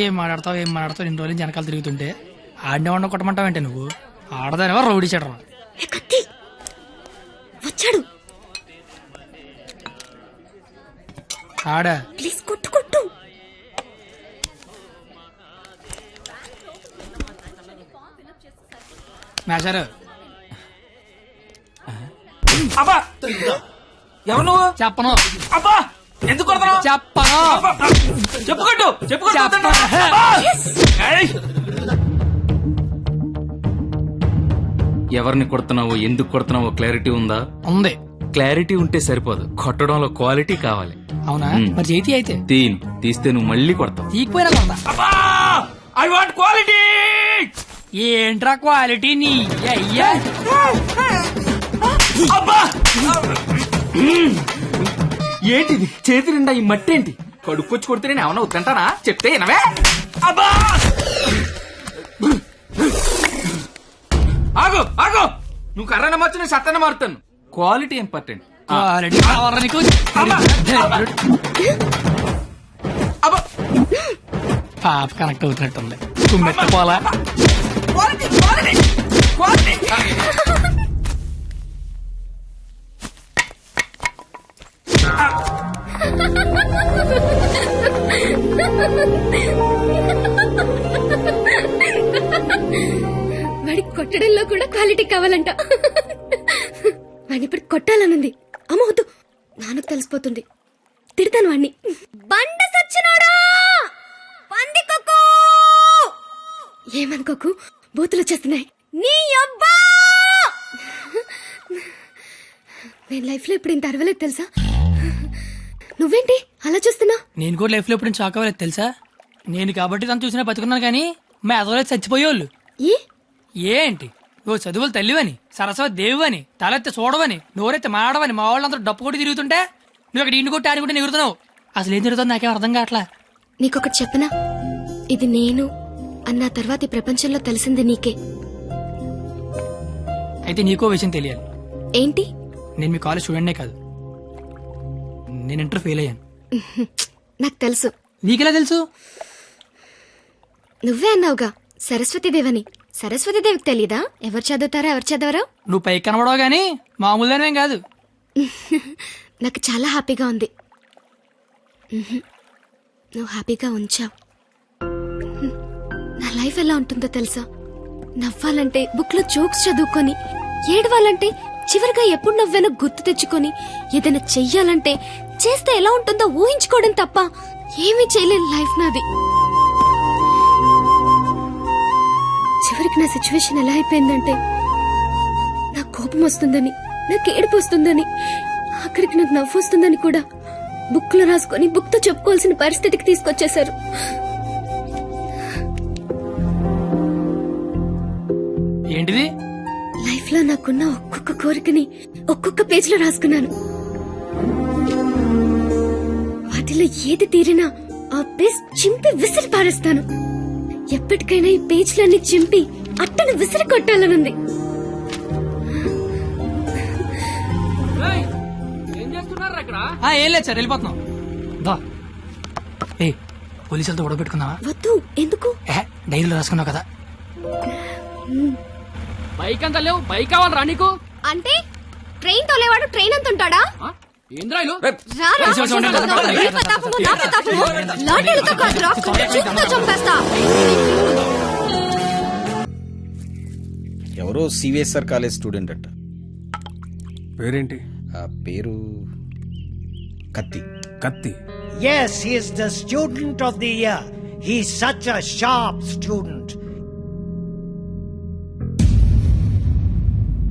ఏం మాట్లాడతావు ఇన్ని రోజులు వెనకాల తిరుగుతుంటే ఆడినే ఉండ కొట్టమంటావంటే నువ్వు ఆడదానివా రౌడీ చెడరా ఏ కత్తి వచ్చాడు. ఆడా ప్లీజ్ కొట్టు కొట్టు. మేషారు అబ్బా ఎవరు నువ్వు? చెప్పను అబ్బా ఎందుకు కొడతావు? చెప్పను చెప్పుకోట్టు చెప్పను. ఎవరిని కొడుతున్నావో ఎందుకు కొడుతున్నావో క్లారిటీ ఉందా? ఉంది. క్లారిటీ ఉంటే సరిపోదు, కొట్టడంలో క్వాలిటీ కావాలి. అవునా మరి చేతి అయితే తీస్తే నువ్వు మళ్ళీ కొడతావు. తీకపోయినా కొడతా. అబ్బా ఐ వాంట్ క్వాలిటీ. ఏంట్రా క్వాలిటీ నీ అయ్యా? అబ్బా ఏంటిది చేతి నిండా ఈ మట్టి ఏంటి? కడుక్కొచ్చి కొడితే నేను ఏమన్నా వద్దంటానా? చెప్తే వినవే. అబ్బా ఆగు ఆగు, నువ్వు కర్రన మార్చు, నేను సత్తన మారుతాను. Quality important. క్వాలిటీ కావాలా నీకు? అబ్బా పాప కనెక్ట్ అవుతున్నట్టుంది. కుమ్మెత్త పోలా క్వాలిటీ క్వాలిటీ క్వాలిటీ. వాడికి కొట్టడంలో కూడా క్వాలిటీ కావాలంట. వాడిని ఇప్పుడు కొట్టాలనుంది. అమ్మ వద్దు, నాన్నకు తెలిసిపోతుంది. తిడతాను వాణ్ణి. బండ సచ్చినోడా, పందికొక్కు. ఏమనుకోకు, బూతులు వచ్చేస్తున్నాయి. నీ అబ్బా, నేను లైఫ్ లో ఇప్పుడు ఇంత అరవలేదు తెలుసా? నువ్వేంటి అలా చూస్తున్నా? నేను కూడా లైఫ్ లో ఎప్పుడు షాక్ అవ్వలేదు తెలుసా? నేను కాబట్టి తను చూసినా బతుకున్నాను కానీ మా అదోలేదు చచ్చిపోయేవాళ్ళు. ఏంటి నువ్వు చదువులు తల్లివని, సరస్వతి దేవివని, తలెత్తి చూడవని, నోరెత్తి మాడవని మా వాళ్ళందరూ డప్పు కొట్టి తిరుగుతుంటే నువ్వు అక్కడ ఇంటి కొట్టి ఆడుకుంటే ఎగురుతున్నావు. అసలు ఏం తిరుగుతుంది నాకేం అర్థం కావట్లా. నీకొకటి చెప్పనా? ఇది నేను అన్న తర్వాత ఈ ప్రపంచంలో తెలిసింది నీకే. అయితే నీకో విషయం తెలియాలి. ఏంటి? నేను మీ కాలేజ్ స్టూడెంట్నే కాదు, నేను ఇంటర్ ఫెయిల్ అయ్యాను. నాకు తెలుసు. నీకెలా తెలుసు? నువ్వే అన్నావుగా సరస్వతీదేవని. సరస్వతీదేవికి తెలీదా ఎవరు చదువుతారా ఎవరు చదవరా? నువ్వు పైకి కనబడవు గానీ మామూలుగానేం కాదు. నాకు చాలా హ్యాపీగా ఉంది. నువ్వు హ్యాపీగా ఉంచావు. నా లైఫ్ ఎలా ఉంటుందో తెలుసా? నవ్వాలంటే బుక్ లో జోక్స్ చదువుకొని, ఏడవాలంటే చివరిగా ఎప్పుడు నవ్వానో గుర్తు తెచ్చుకొని, ఏదైనా చెయ్యాలంటే చేస్తే ఎలా ఉంటుందో ఊహించుకోవడం తప్ప ఏమీ చేయలేని లైఫ్ నాది. చివరికి నా సిచ్యువేషన్ ఎలా అయిపోయిందంటే, నాకు కోపం వస్తుందని, నాకు ఏడుపు వస్తుందని, ఆఖరికి నాకు నవ్వు వస్తుందని కూడా బుక్ లో రాసుకొని బుక్ తో చెప్పుకోవాల్సిన పరిస్థితికి తీసుకొచ్చేశారు. ఏంటిది? లైఫ్ లో నాకున్న ఒక్కొక్క కోరికని ఒక్కొక్క పేజ్ లో రాసుకున్నాను. వాటిలో ఏది తీరినా ఆ పేజ్ చింపి విసిరి పారేస్తాను. ఎప్పటికైనా ఈ పేజ్లన్నీ చింపి అట్టను విసిరి కొట్టాలనుంది. ఏం లేదు సార్, వెళ్ళిపోతున్నాం. ఏ పోలీసులతో గొడవ పెట్టుకున్నావా? వద్దు. ఎందుకు? డైరీలో రాసుకున్నావు కదా. బైక్ అంత లేవు, బైక్ కావాలరా నీకు? అంటే ట్రైన్ తోలేవాడు ట్రైన్ అంత ఉంటాడా? ఏంద్రాయిలు ఎవరో సివిఎస్ఆర్ కాలేజ్ స్టూడెంట్ అంట. పేరేంటి? ఆ పేరు కత్తి. కత్తి. Yes, he is the student of the year. He's such a sharp student.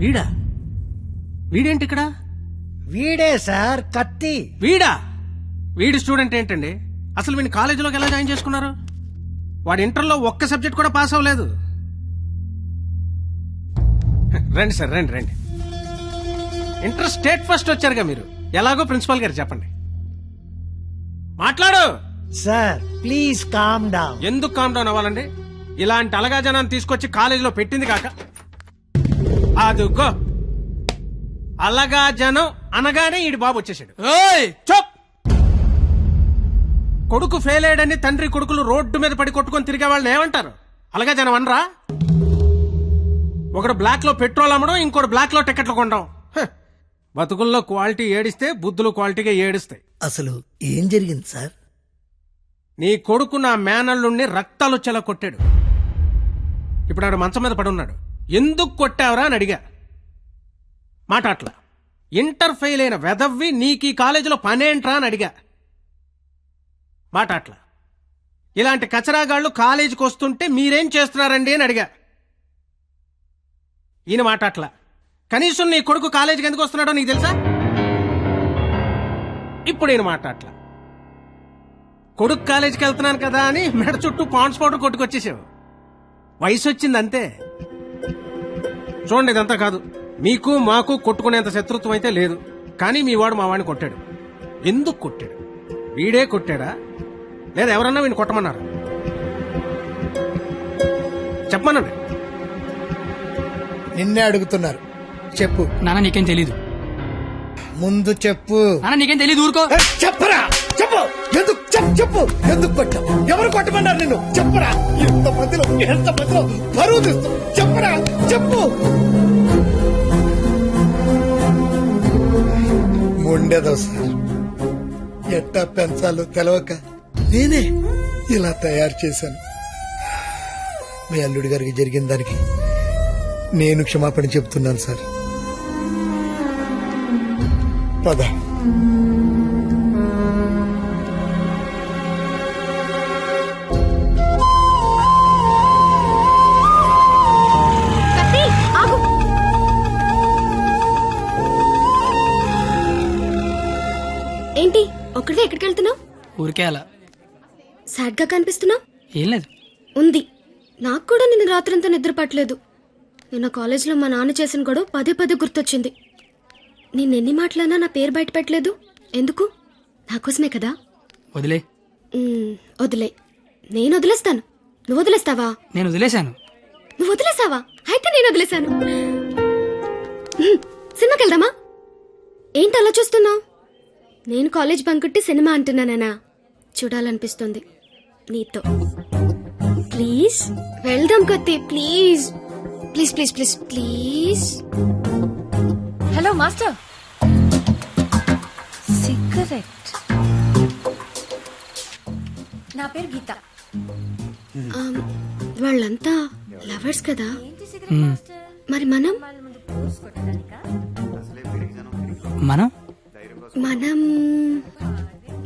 వీడా? వీడేంటి ఇక్కడ? వీడే సార్ కత్తి. వీడా? వీడి స్టూడెంట్ ఏంటండి? అసలు వీడిని కాలేజీలోకి ఎలా జాయిన్ చేసుకున్నారు? వాడి ఇంటర్లో ఒక్క సబ్జెక్ట్ కూడా పాస్ అవ్వలేదు. రండి సార్, రండి రండి. ఇంటర్ స్టేట్ ఫస్ట్ వచ్చారుగా మీరు, ఎలాగో ప్రిన్సిపాల్ గారు చెప్పండి. మాట్లాడు సార్ ప్లీజ్ కామ్ డౌన్. ఎందుకు కామ్ డౌన్ అవ్వాలండి? ఇలాంటి అలగా జనాన్ని తీసుకొచ్చి కాలేజీలో పెట్టింది కాక అదుగో అలగా జనం అనగానే ఈడి బాబు వచ్చేసాడు. చోప్! కొడుకు ఫెయిల్ అయ్యాడని తండ్రి కొడుకులు రోడ్డు మీద పడి కొట్టుకొని తిరిగే వాళ్ళని ఏమంటారు? అలాగే జనం అనరా? ఒకడు బ్లాక్ లో పెట్రోల్ అమ్మడం, ఇంకోటి బ్లాక్ లో టికెట్లు కొనడం. హ, బతుకుల్లో క్వాలిటీ ఏడిస్తే బుద్ధులు క్వాలిటీగా ఏడుస్తాయి. అసలు ఏం జరిగింది సార్? నీ కొడుకు నా మేనల్లుణ్ణి రక్తాలు వచ్చేలా కొట్టాడు. ఇప్పుడు ఆడు మంచం మీద పడున్నాడు. ఎందుకు కొట్టావురా అని అడిగా. మాట అట్లా. ఇంటర్ ఫెయిల్ అయిన వెధవ్వి నీకు ఈ కాలేజీలో పనేంట్రా అని అడిగా. మాట అట్లా. ఇలాంటి కచరాగాళ్ళు కాలేజీకి వస్తుంటే మీరేం చేస్తున్నారండి అని అడిగా. ఈయన మాట అట్లా. కనీసం నీ కొడుకు కాలేజీకి ఎందుకు వస్తున్నాడో నీకు తెలుసా? ఇప్పుడు ఈయన మాట అట్లా. కొడుకు కాలేజీకి వెళ్తున్నాను కదా అని మెడ చుట్టూ పాండ్స్ పౌడర్ కొట్టుకొచ్చేసావు. వయసు వచ్చింది అంతే. చూడండి, ఇదంతా కాదు. మీకు మాకు కొట్టుకునేంత శత్రుత్వం అయితే లేదు. కానీ మీ వాడు మా వాడిని కొట్టాడు. ఎందుకు కొట్టాడు? వీడే కొట్టాడా లేదా ఎవరన్నా వీడిని కొట్టమన్నారా? చెప్పమనండి. నిన్నే అడుగుతున్నారు, చెప్పు. నాన్న నీకేం తెలీదు. ముందు చెప్పు. నాన్న నీకేం తెలీదు, ఊరుకో. చెప్పరా, చెప్పు. ఎందుకు చెప్పు. ఎందుకు కొట్టావు? ఎవరు కొట్టమన్నారు నిన్ను? చెప్పరా. ఎంత మందిలో బరువు తీస్తావు? చెప్పరా, చెప్పు. ఉండేదో సార్, ఎట్టా పెంచాలో తెలవక నేనే ఇలా తయారు చేశాను. మీ అల్లుడి గారికి జరిగిన దానికి నేను క్షమాపణ చెప్తున్నాను సార్. పద. కత్తి, ఆగు. ఏంటి ఒక్కడే ఎక్కడికి వెళ్తున్నావు? ఊరికే అలా. సాడ్ గా కనిపిస్తున్నావు. ఏం లేదు. ఉంది. నాకు కూడా నిన్న రాత్రంతా నిద్ర పట్టలేదు. నిన్న కాలేజీలో మా నాన్న చేసిన గొడవ పదే పదే గుర్తొచ్చింది. నిన్నెన్ని మాటలన్నా నా పేరు బయట పెట్టలేదు. ఎందుకు? నాకోసమే కదా. వదిలే. వదిలే. నేను వదిలేస్తాను. నువ్వు వదిలేస్తావా? నేను వదిలేశాను. నువ్వు వదిలేసావా? అయితే నేను వదిలేశాను. సినిమాకి వెళ్దామా? ఏంటి అలా చూస్తున్నావు? నేను కాలేజ్ బంకుట్టి సినిమా అంటున్నానా? చూడాలనిపిస్తుంది నీతో. ప్లీజ్ వెళ్దాం కత్తి, please please please please please. Hello master, cigarette. నా పేరు గీత. వాళ్ళంతా లవర్స్ కదా, మరి మనం మనం మనం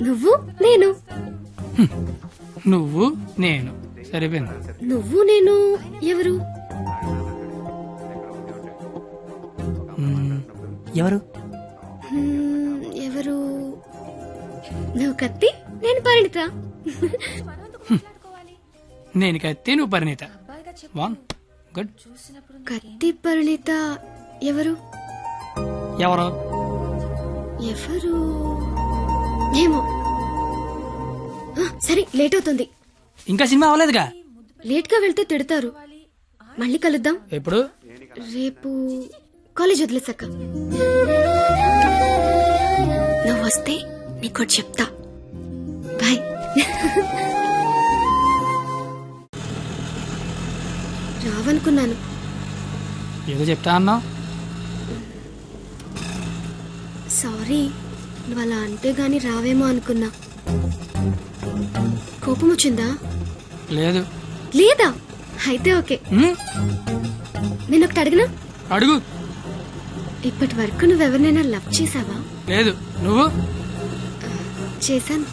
నువ్వు నేను. నువ్వు నేను సరిపోయింది. నువ్వు నేను ఎవరు? ఎవరు? ఎవరు? నువ్వు కత్తి, నేను పరిణిత. నేను కత్తి, నువ్వు పరిణీత. గుడ్. కత్తి పరిణిత ఎవరు? ఎవరు? ఎవరు ఏమో. సరే, లేట్ అవుతుంది. ఇంకా సినిమా అవ్వలేదుగా. లేట్ గా వెళ్తే తిడతారు. మళ్ళీ కలుద్దాం. ఎప్పుడు? రేపు కాలేజ్ వదిలేసాక. నువ్వు వస్తే నీకోటి చెప్తా. బాయ్. రావనుకున్నాను. ఏదో చెప్తా అన్నావు. సారీ, నువ్వు అలా అంటే గాని రావేమో అనుకున్నా. కోపం వచ్చిందా? లేదు. లేదా? అయితే ఓకే. నేను ఒకటి అడిగినా? అడుగు. ఇప్పటి వరకు నువ్వెవరినైనా లవ్ చేసావా? లేదు. నువ్వు? చేశాను.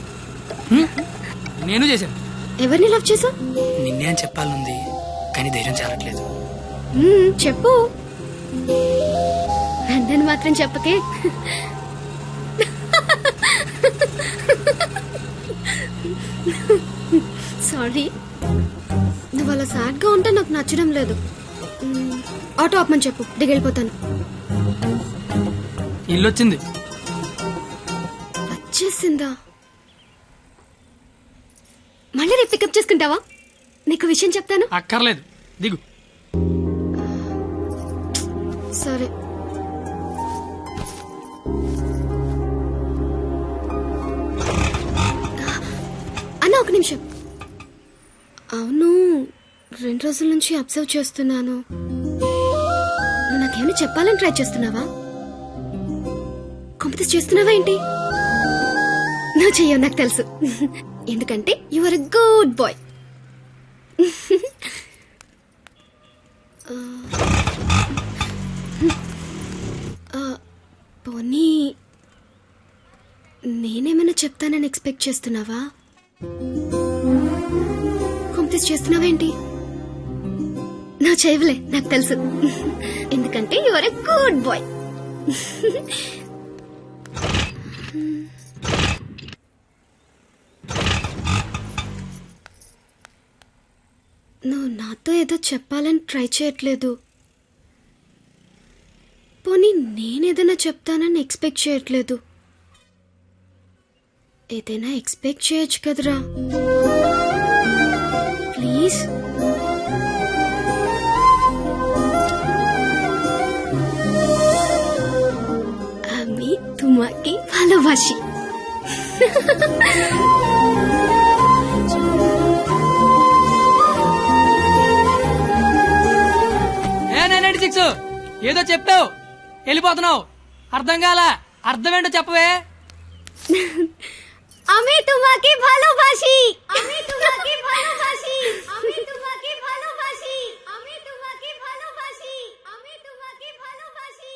నేను చేశాను. ఎవరిని లవ్ చేసా? నిన్నే అని చెప్పాలనుంది, కానీ ధైర్యం చాలట్లేదు. చెప్పు. నందని మాత్రం చెప్పకే. సారీ. నువ్వు అలా సాడ్ గా ఉంటే నాకు నచ్చడం లేదు. ఆటో ఆపమని చెప్పు, దిగెళ్ళిపోతాను. ఇల్లు వచ్చింది. వచ్చేసిందా? మళ్ళీ రేపు పికప్ చేసుకుంటావా? నీకు విషయం చెప్తాను. అక్కర్లేదు, దిగు. సరే. ఒక నిమిషం. అవును, 2 రోజుల నుంచి అబ్జర్వ్ చేస్తున్నాను. నువ్వు నాకేమైనా చెప్పాలని ట్రై చేస్తున్నావా? కాంపిటీస్ చేస్తున్నావా ఏంటి? నువ్వు చెయ్యవు, నాకు తెలుసు. ఎందుకంటే you are a good boy. పోనీ నేనేమైనా చెప్తానని ఎక్స్పెక్ట్ చేస్తున్నావా? కాంపిటీస్ చేస్తున్నావేంటి? నువ్వు చేయవులే, నాకు తెలుసు. ఎందుకంటే you are a good boy. నువ్వు నాతో ఏదో చెప్పాలని ట్రై చేయట్లేదు. పోనీ నేనేదైనా చెప్తానని ఎక్స్పెక్ట్ చేయట్లేదు. ఏదైనా ఎక్స్పెక్ట్ చేయొచ్చు కదరా, ప్లీజ్. আমি তোমাকে ভালোবাসি. ఏ 996 ఏదో చెప్తావు వెళ్ళిపోతున్నావు, అర్థం కాలా? అర్థం ఏంటో చెప్పవే.